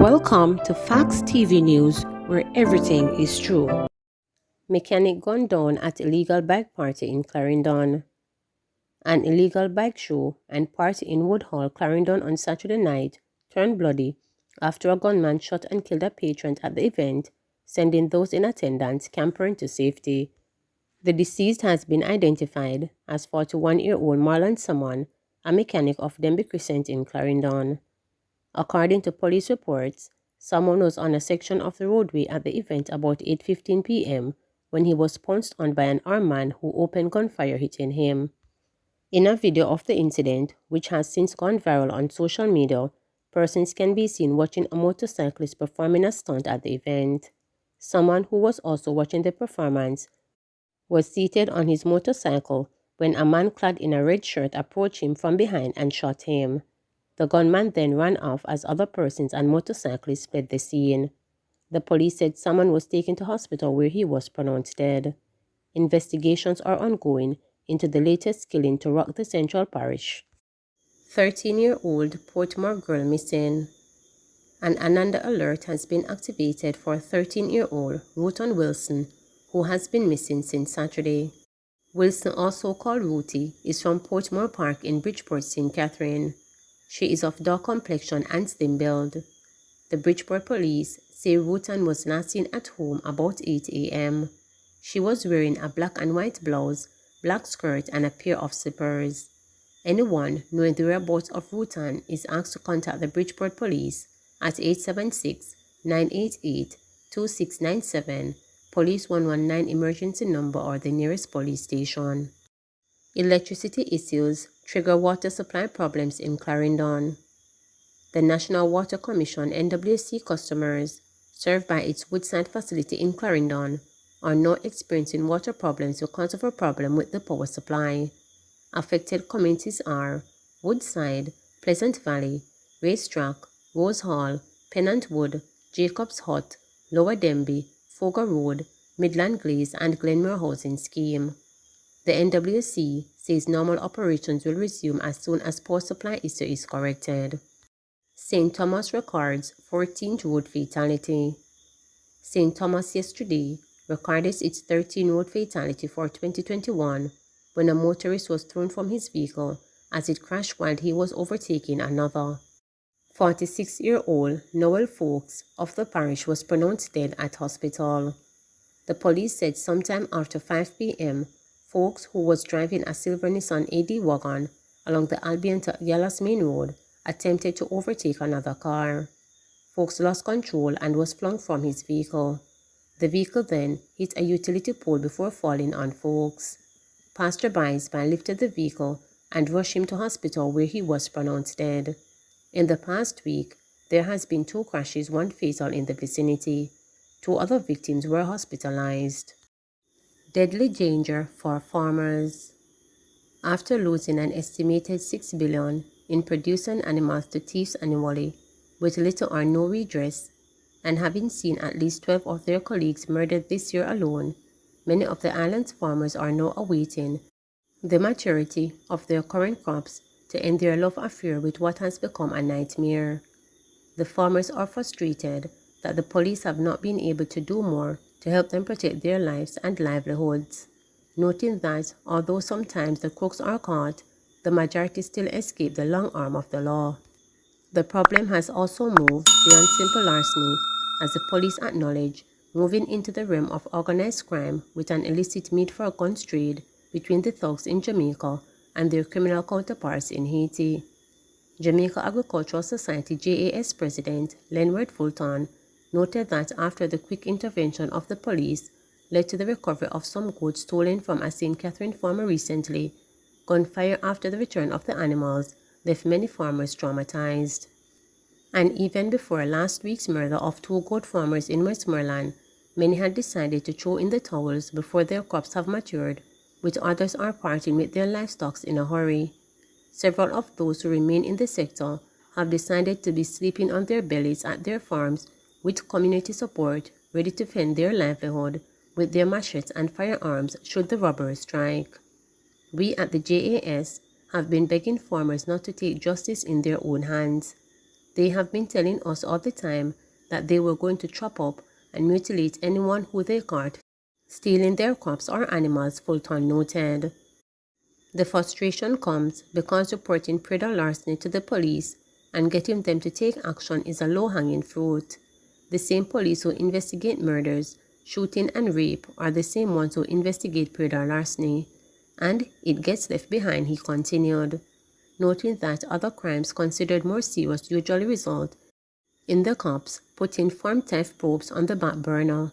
Welcome to Facts TV News, where everything is true. Mechanic gunned down at illegal bike party in Clarendon. An illegal bike show and party in Woodhall, Clarendon on Saturday night turned bloody after a gunman shot and killed a patron at the event, sending those in attendance scampering to safety. The deceased has been identified as 41-year-old Marlon Samon, a mechanic of Denby Crescent in Clarendon. According to police reports, someone was on a section of the roadway at the event about 8:15 p.m. when he was pounced on by an armed man who opened gunfire, hitting him. In a video of the incident, which has since gone viral on social media, persons can be seen watching a motorcyclist performing a stunt at the event. Someone who was also watching the performance was seated on his motorcycle when a man clad in a red shirt approached him from behind and shot him. The gunman then ran off as other persons and motorcyclists fled the scene. The police said someone was taken to hospital where he was pronounced dead. Investigations are ongoing into the latest killing to rock the Central Parish. 13-year-old Portmore girl missing. An Ananda alert has been activated for 13-year-old Ruton Wilson, who has been missing since Saturday. Wilson, also called Ruti, is from Portmore Park in Bridgeport, St. Catherine. She is of dark complexion and slim build. The Bridgeport police say Rutan was last seen at home about 8 a.m. She was wearing a black and white blouse, black skirt, and a pair of slippers. Anyone knowing the whereabouts of Rutan is asked to contact the Bridgeport police at 876-988-2697, Police 119 emergency number, or the nearest police station. Electricity issues trigger water supply problems in Clarendon. The National Water Commission (NWC) customers served by its Woodside facility in Clarendon are now experiencing water problems because of a problem with the power supply. Affected communities are Woodside, Pleasant Valley, Racetrack, Rose Hall, Pennant Wood, Jacob's Hut, Lower Denby, Fogar Road, Midland Glaze, and Glenmore Housing Scheme. The NWC says normal operations will resume as soon as power supply issue is corrected. St. Thomas records 14th road fatality. St. Thomas yesterday recorded its 13th road fatality for 2021 when a motorist was thrown from his vehicle as it crashed while he was overtaking another. 46-year-old Noel Fowkes of the parish was pronounced dead at hospital. The police said sometime after 5 p.m., Fowkes, who was driving a silver Nissan AD wagon along the Albion to Yallas Main Road, attempted to overtake another car. Fowkes lost control and was flung from his vehicle. The vehicle then hit a utility pole before falling on Fowkes. Passersby lifted the vehicle and rushed him to hospital where he was pronounced dead. In the past week, there has been 2 crashes, 1 fatal in the vicinity. 2 other victims were hospitalized. Deadly danger for farmers. After losing an estimated $6 billion in producing animals to thieves annually, with little or no redress, and having seen at least 12 of their colleagues murdered this year alone, many of the island's farmers are now awaiting the maturity of their current crops to end their love affair with what has become a nightmare. The farmers are frustrated that the police have not been able to do more to help them protect their lives and livelihoods, noting that although sometimes the crooks are caught, the majority still escape the long arm of the law. The problem has also moved beyond simple larceny, as the police acknowledge, moving into the realm of organized crime with an illicit meat for guns trade between the thugs in Jamaica and their criminal counterparts in Haiti. Jamaica Agricultural Society JAS President Lenward Fulton noted that after the quick intervention of the police led to the recovery of some goods stolen from a St. Catherine farmer recently, gunfire after the return of the animals left many farmers traumatized. And even before last week's murder of 2 goat farmers in Westmoreland, many had decided to throw in the towels before their crops have matured, with others are parting with their livestock in a hurry. Several of those who remain in the sector have decided to be sleeping on their bellies at their farms with community support, ready to fend their livelihood with their machetes and firearms should the robbers strike. We at the JAS have been begging farmers not to take justice in their own hands. They have been telling us all the time that they were going to chop up and mutilate anyone who they caught stealing their crops or animals, Fulton noted. The frustration comes because reporting predator larceny to the police and getting them to take action is a low-hanging fruit. The same police who investigate murders, shooting and rape are the same ones who investigate predator larceny. And it gets left behind, he continued, noting that other crimes considered more serious usually result in the cops putting farm theft probes on the back burner.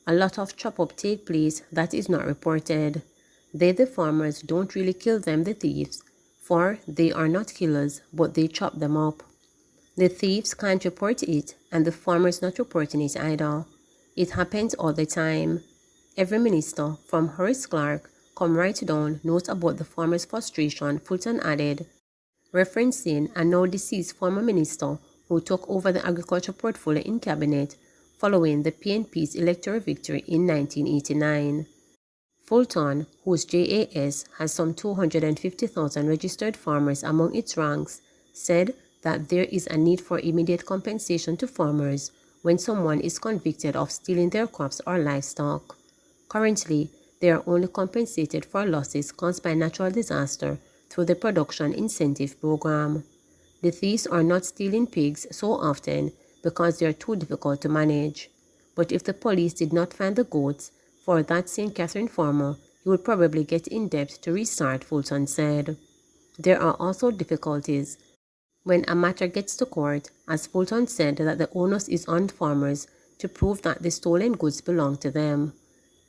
A lot of chop-up take place that is not reported. They, the farmers, don't really kill them, the thieves, for they are not killers, but they chop them up. The thieves can't report it, and the farmers not reporting it either. It happens all the time. Every minister, from Horace Clark, come right down, knows about the farmers' frustration, Fulton added, referencing a now deceased former minister who took over the agriculture portfolio in cabinet following the PNP's electoral victory in 1989. Fulton, whose JAS has some 250,000 registered farmers among its ranks, said that there is a need for immediate compensation to farmers when someone is convicted of stealing their crops or livestock. Currently, they are only compensated for losses caused by natural disaster through the Production Incentive Program. The thieves are not stealing pigs so often because they are too difficult to manage. But if the police did not find the goats for that St. Catherine farmer, he would probably get in debt to restart, Fulton said. There are also difficulties when a matter gets to court, as Fulton said that the onus is on farmers to prove that the stolen goods belong to them.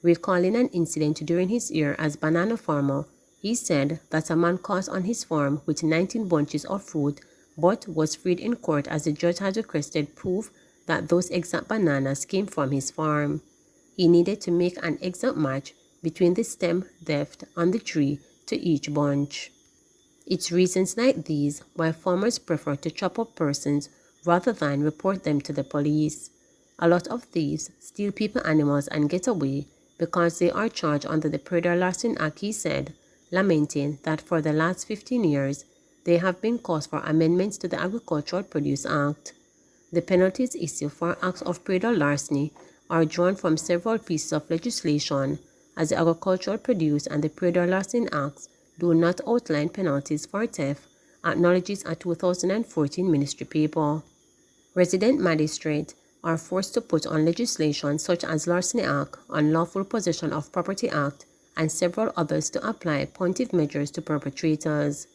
Recalling an incident during his year as banana farmer, he said that a man caught on his farm with 19 bunches of fruit but was freed in court as the judge had requested proof that those exact bananas came from his farm. He needed to make an exact match between the stem left on the tree to each bunch. It's reasons like these why farmers prefer to chop up persons rather than report them to the police. A lot of thieves steal people, animals, and get away because they are charged under the Predator Larceny Act, he said, lamenting that for the last 15 years, there have been calls for amendments to the Agricultural Produce Act. The penalties issued for acts of predator larceny are drawn from several pieces of legislation, as the Agricultural Produce and the Predator Larceny Acts do not outline penalties for theft, acknowledges a 2014 ministry paper. Resident magistrates are forced to put on legislation such as Larceny Act, Unlawful Possession of Property Act, and several others to apply punitive measures to perpetrators.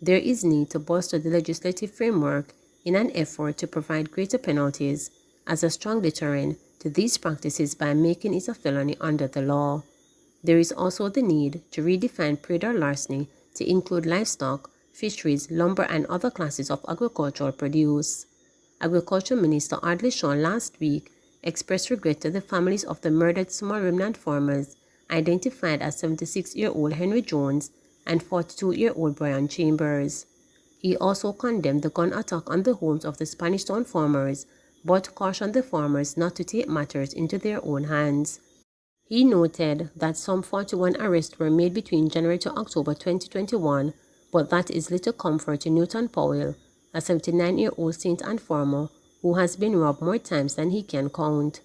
There is need to bolster the legislative framework in an effort to provide greater penalties as a strong deterrent to these practices by making it a felony under the law. There is also the need to redefine predator larceny to include livestock, fisheries, lumber, and other classes of agricultural produce. Agriculture Minister Audley Shaw last week expressed regret to the families of the murdered small remnant farmers identified as 76-year-old Henry Jones and 42-year-old Brian Chambers. He also condemned the gun attack on the homes of the Spanish Town farmers, but cautioned the farmers not to take matters into their own hands. He noted that some 41 arrests were made between January to October 2021, but that is little comfort to Newton Powell, a 79-year-old St. Anne farmer who has been robbed more times than he can count.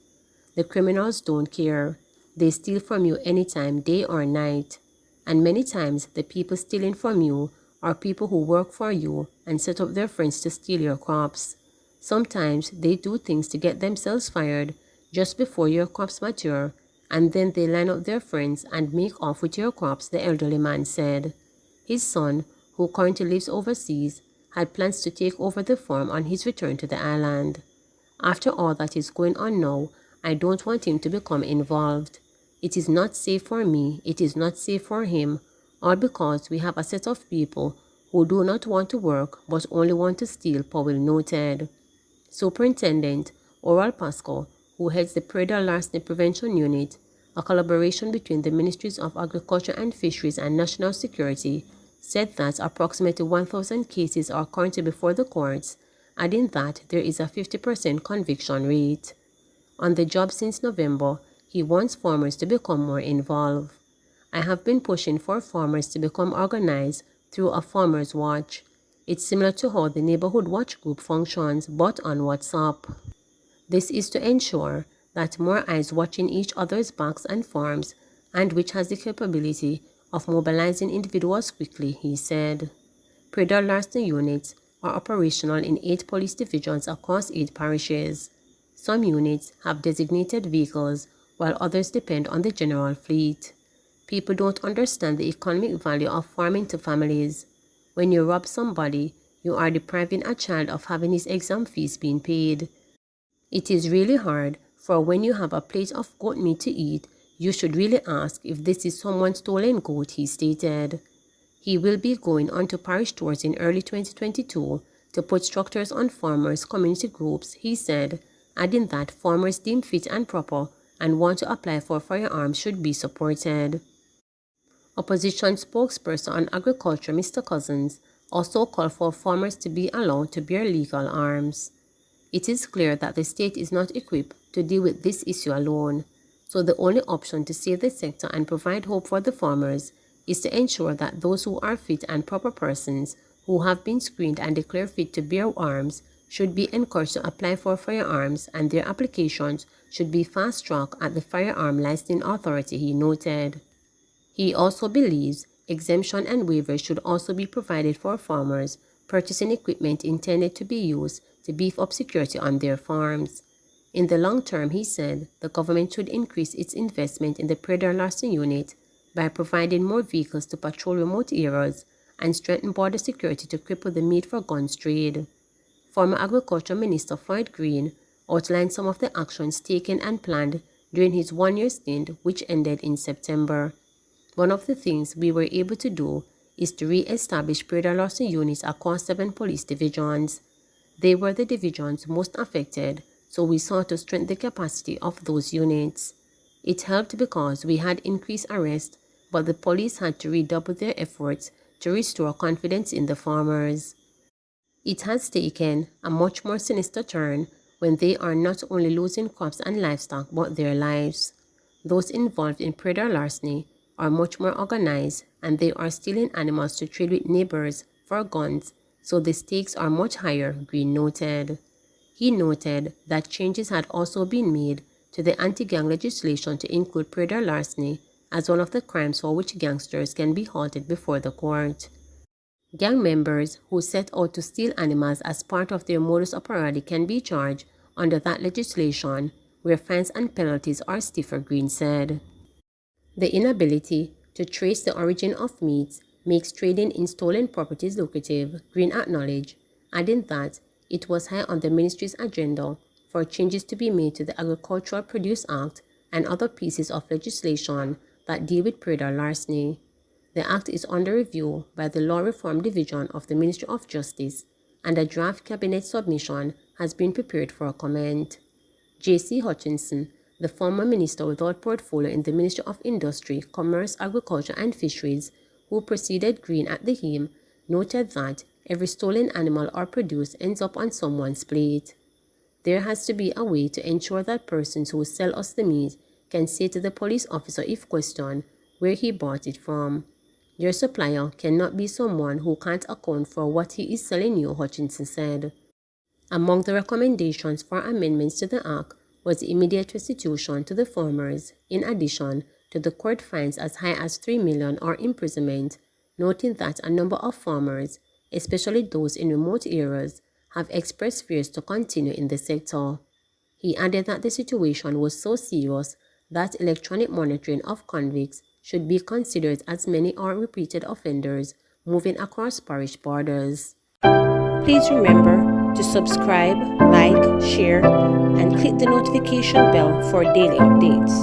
The criminals don't care. They steal from you anytime, day or night. And many times, the people stealing from you are people who work for you and set up their friends to steal your crops. Sometimes they do things to get themselves fired just before your crops mature, and then they line up their friends and make off with your crops, the elderly man said. His son, who currently lives overseas, had plans to take over the farm on his return to the island. After all that is going on now, I don't want him to become involved. It is not safe for me, it is not safe for him, all because we have a set of people who do not want to work but only want to steal, Powell noted. Superintendent Oral Pasco, who heads the Predator Larceny Prevention Unit, a collaboration between the Ministries of Agriculture and Fisheries and National Security, said that approximately 1,000 cases are currently before the courts, adding that there is a 50% conviction rate. On the job since November, he wants farmers to become more involved. I have been pushing for farmers to become organized through a Farmers' Watch. It's similar to how the Neighborhood Watch Group functions, but on WhatsApp. This is to ensure that more eyes watching each other's backs and farms, and which has the capability of mobilizing individuals quickly, he said. Predator larceny units are operational in 8 police divisions across 8 parishes. Some units have designated vehicles, while others depend on the general fleet. People don't understand the economic value of farming to families. When you rob somebody, you are depriving a child of having his exam fees being paid. It is really hard, for when you have a plate of goat meat to eat, you should really ask if this is someone's stolen goat, he stated. He will be going on to parish tours in early 2022 to put structures on farmers' community groups, he said, adding that farmers deemed fit and proper and want to apply for firearms should be supported. Opposition spokesperson on agriculture, Mr. Cousins, also called for farmers to be allowed to bear legal arms. It is clear that the state is not equipped to deal with this issue alone, so the only option to save the sector and provide hope for the farmers is to ensure that those who are fit and proper persons who have been screened and declared fit to bear arms should be encouraged to apply for firearms, and their applications should be fast-tracked at the Firearm Licensing Authority, he noted. He also believes exemption and waivers should also be provided for farmers purchasing equipment intended to be used to beef up security on their farms. In the long term, he said, the government should increase its investment in the predator larceny unit by providing more vehicles to patrol remote areas and strengthen border security to cripple the meat for guns trade. Former Agriculture Minister Floyd Green outlined some of the actions taken and planned during his one-year stint, which ended in September. One of the things we were able to do is to re-establish predator larceny units across 7 police divisions. They were the divisions most affected, so we sought to strengthen the capacity of those units. It helped because we had increased arrests, but the police had to redouble their efforts to restore confidence in the farmers. It has taken a much more sinister turn when they are not only losing crops and livestock but their lives. Those involved in predator larceny are much more organized, and they are stealing animals to trade with neighbors for guns, so the stakes are much higher, Green noted. He noted that changes had also been made to the anti-gang legislation to include predator larceny as one of the crimes for which gangsters can be halted before the court. Gang members who set out to steal animals as part of their modus operandi can be charged under that legislation, where fines and penalties are stiffer, Green said. The inability to trace the origin of meats makes trading in stolen properties lucrative, Green acknowledged, adding that it was high on the ministry's agenda for changes to be made to the Agricultural Produce Act and other pieces of legislation that deal with predator larceny. The act is under review by the Law Reform Division of the Ministry of Justice, and a draft cabinet submission has been prepared for comment. J.C. Hutchinson, the former minister without portfolio in the Ministry of Industry, Commerce, Agriculture and Fisheries, who preceded Green at the helm, noted that every stolen animal or produce ends up on someone's plate. There has to be a way to ensure that persons who sell us the meat can say to the police officer if questioned where he bought it from. Your supplier cannot be someone who can't account for what he is selling you, Hutchinson said. Among the recommendations for amendments to the Act was the immediate restitution to the farmers, in addition to the court fines as high as $3 million or imprisonment, noting that a number of farmers, especially those in remote areas, have expressed fears to continue in the sector. He added that the situation was so serious that electronic monitoring of convicts should be considered, as many are repeated offenders moving across parish borders. Please remember to subscribe, like, share, and click the notification bell for daily updates.